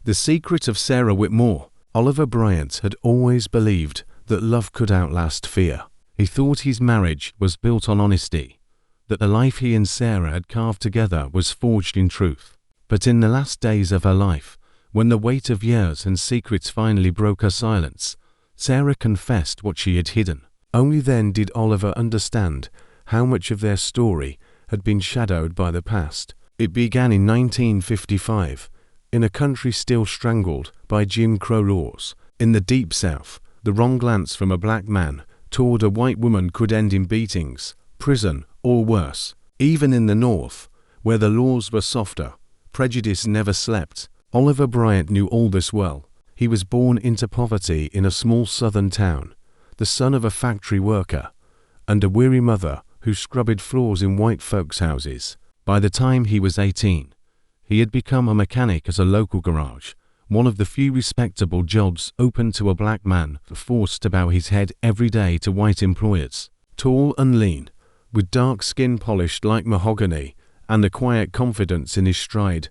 The secret of Sarah Whitmore. Oliver Bryant had always believed that love could outlast fear. He thought his marriage was built on honesty, that the life he and Sarah had carved together was forged in truth. But in the last days of her life, when the weight of years and secrets finally broke her silence, Sarah confessed what she had hidden. Only then did Oliver understand how much of their story had been shadowed by the past. It began in 1955, in a country still strangled by Jim Crow laws. In the Deep South, the wrong glance from a black man toward a white woman could end in beatings, prison, or worse. Even in the North, where the laws were softer, prejudice never slept. Oliver Bryant knew all this well. He was born into poverty in a small southern town, the son of a factory worker, and a weary mother who scrubbed floors in white folks' houses. By the time he was 18, he had become a mechanic at a local garage, one of the few respectable jobs open to a black man forced to bow his head every day to white employers. Tall and lean, with dark skin polished like mahogany and a quiet confidence in his stride,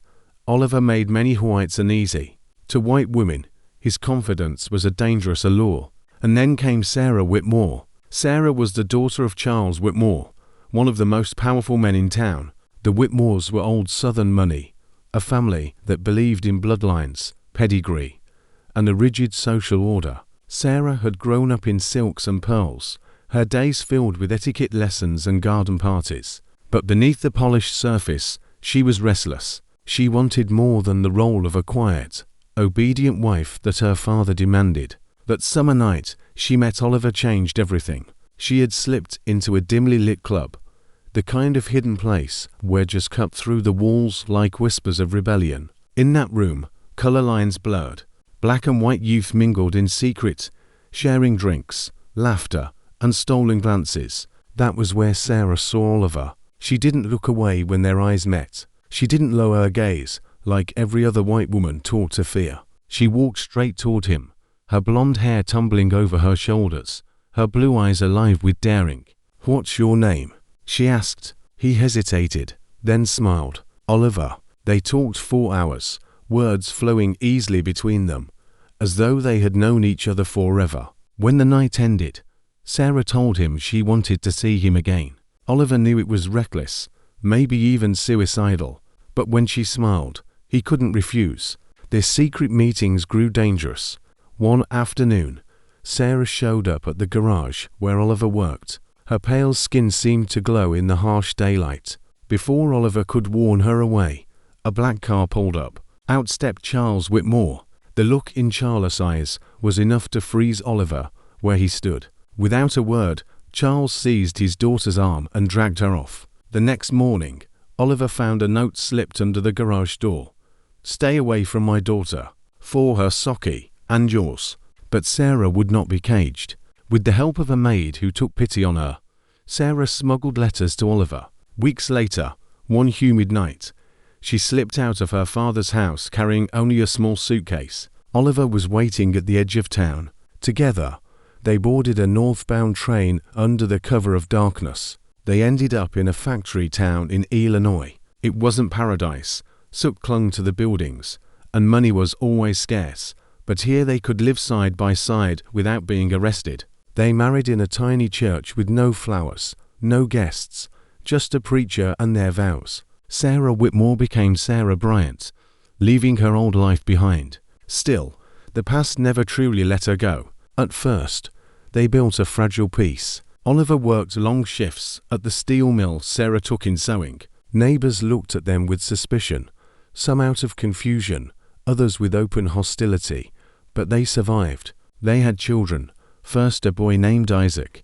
Oliver made many whites uneasy. To white women, his confidence was a dangerous allure. And then came Sarah Whitmore. Sarah was the daughter of Charles Whitmore, one of the most powerful men in town. The Whitmores were old Southern money, a family that believed in bloodlines, pedigree, and a rigid social order. Sarah had grown up in silks and pearls, her days filled with etiquette lessons and garden parties. But beneath the polished surface, she was restless. She wanted more than the role of a quiet, obedient wife that her father demanded. That summer night, she met Oliver changed everything. She had slipped into a dimly lit club, the kind of hidden place where just cut through the walls like whispers of rebellion. In that room, color lines blurred. Black and white youth mingled in secret, sharing drinks, laughter, and stolen glances. That was where Sarah saw Oliver. She didn't look away when their eyes met. She didn't lower her gaze, like every other white woman taught to fear. She walked straight toward him, her blonde hair tumbling over her shoulders, her blue eyes alive with daring. "What's your name?" she asked. He hesitated, then smiled. "Oliver." They talked 4 hours, words flowing easily between them, as though they had known each other forever. When the night ended, Sarah told him she wanted to see him again. Oliver knew it was reckless, maybe even suicidal, but when she smiled, he couldn't refuse. Their secret meetings grew dangerous. One afternoon, Sarah showed up at the garage where Oliver worked. Her pale skin seemed to glow in the harsh daylight. Before Oliver could warn her away, a black car pulled up. Out stepped Charles Whitmore. The look in Charlotte's eyes was enough to freeze Oliver where he stood. Without a word, Charles seized his daughter's arm and dragged her off. The next morning, Oliver found a note slipped under the garage door. "Stay away from my daughter. For her Socky, and yours." But Sarah would not be caged. With the help of a maid who took pity on her, Sarah smuggled letters to Oliver. Weeks later, one humid night, she slipped out of her father's house carrying only a small suitcase. Oliver was waiting at the edge of town. Together, they boarded a northbound train under the cover of darkness. They ended up in a factory town in Illinois. It wasn't paradise. Soot clung to the buildings, and money was always scarce. But here they could live side by side without being arrested. They married in a tiny church with no flowers, no guests, just a preacher and their vows. Sarah Whitmore became Sarah Bryant, leaving her old life behind. Still, the past never truly let her go. At first, they built a fragile peace. Oliver worked long shifts at the steel mill Sarah took in sewing. Neighbors looked at them with suspicion, some out of confusion, others with open hostility. But they survived. They had children, first a boy named Isaac,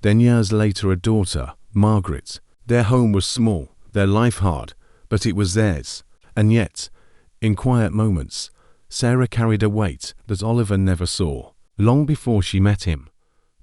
then years later a daughter, Margaret. Their home was small, their life hard, but it was theirs. And yet, in quiet moments, Sarah carried a weight that Oliver never saw. Long before she met him,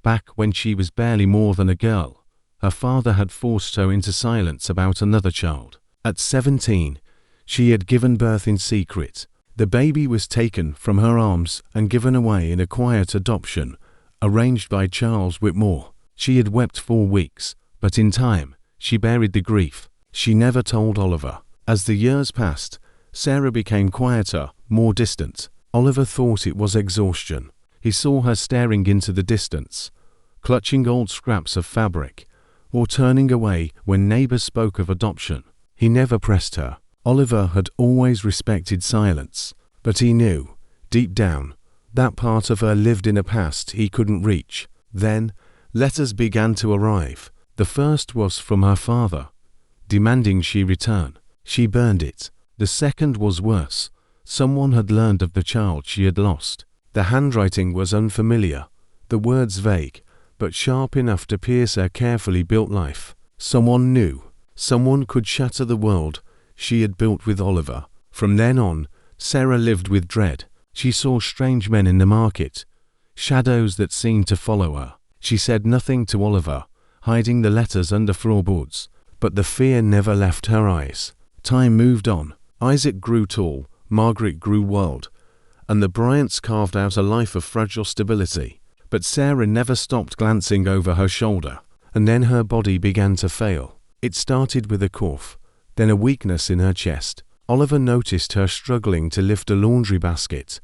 back when she was barely more than a girl, her father had forced her into silence about another child. At 17, she had given birth in secret. The baby was taken from her arms and given away in a quiet adoption, arranged by Charles Whitmore. She had wept 4 weeks, but in time, she buried the grief. She never told Oliver. As the years passed, Sarah became quieter, more distant. Oliver thought it was exhaustion. He saw her staring into the distance, clutching old scraps of fabric, or turning away when neighbors spoke of adoption. He never pressed her. Oliver had always respected silence, but he knew, deep down, that part of her lived in a past he couldn't reach. Then, letters began to arrive. The first was from her father, demanding she return. She burned it. The second was worse. Someone had learned of the child she had lost. The handwriting was unfamiliar, the words vague, but sharp enough to pierce her carefully built life. Someone new. Someone could shatter the world she had built with Oliver. From then on, Sarah lived with dread. She saw strange men in the market, shadows that seemed to follow her. She said nothing to Oliver, hiding the letters under floorboards, but the fear never left her eyes. Time moved on. Isaac grew tall, Margaret grew wild, and the Bryants carved out a life of fragile stability. But Sarah never stopped glancing over her shoulder, and then her body began to fail. It started with a cough, then a weakness in her chest. Oliver noticed her struggling to lift a laundry basket,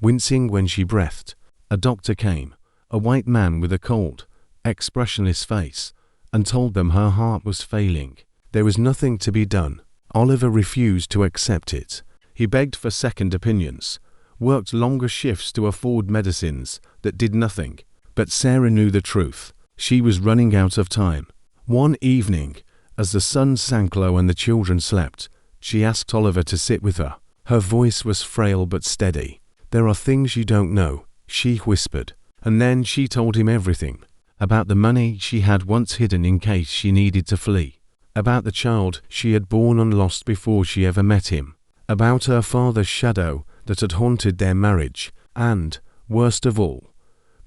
wincing when she breathed. A doctor came, a white man with a cold, expressionless face, and told them her heart was failing. There was nothing to be done. Oliver refused to accept it. He begged for second opinions, worked longer shifts to afford medicines that did nothing. But Sarah knew the truth. She was running out of time. One evening, as the sun sank low and the children slept, she asked Oliver to sit with her. Her voice was frail but steady. "There are things you don't know," she whispered. And then she told him everything. About the money she had once hidden in case she needed to flee. About the child she had born and lost before she ever met him. About her father's shadow that had haunted their marriage. And, worst of all,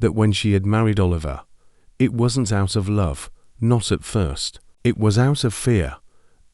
that when she had married Oliver, it wasn't out of love, not at first. It was out of fear,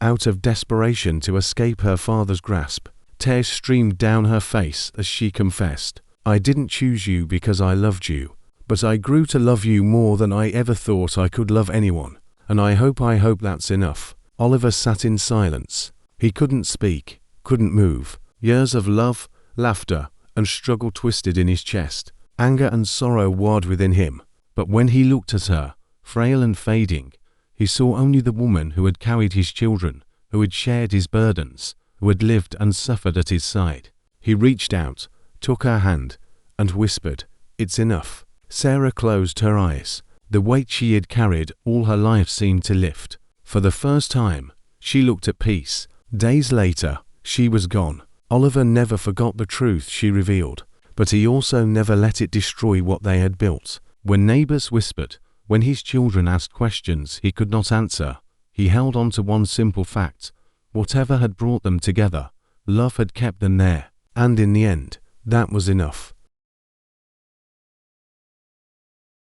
out of desperation to escape her father's grasp. Tears streamed down her face as she confessed, "I didn't choose you because I loved you, but I grew to love you more than I ever thought I could love anyone. And I hope that's enough." Oliver sat in silence. He couldn't speak, couldn't move. Years of love, laughter, and struggle twisted in his chest. Anger and sorrow warred within him. But when he looked at her, frail and fading, he saw only the woman who had carried his children, who had shared his burdens, who had lived and suffered at his side. He reached out, took her hand, and whispered, "It's enough." Sarah closed her eyes. The weight she had carried all her life seemed to lift. For the first time, she looked at peace. Days later, she was gone. Oliver never forgot the truth she revealed, but he also never let it destroy what they had built. When neighbors whispered, when his children asked questions he could not answer, he held on to one simple fact. Whatever had brought them together, love had kept them there. And in the end, that was enough.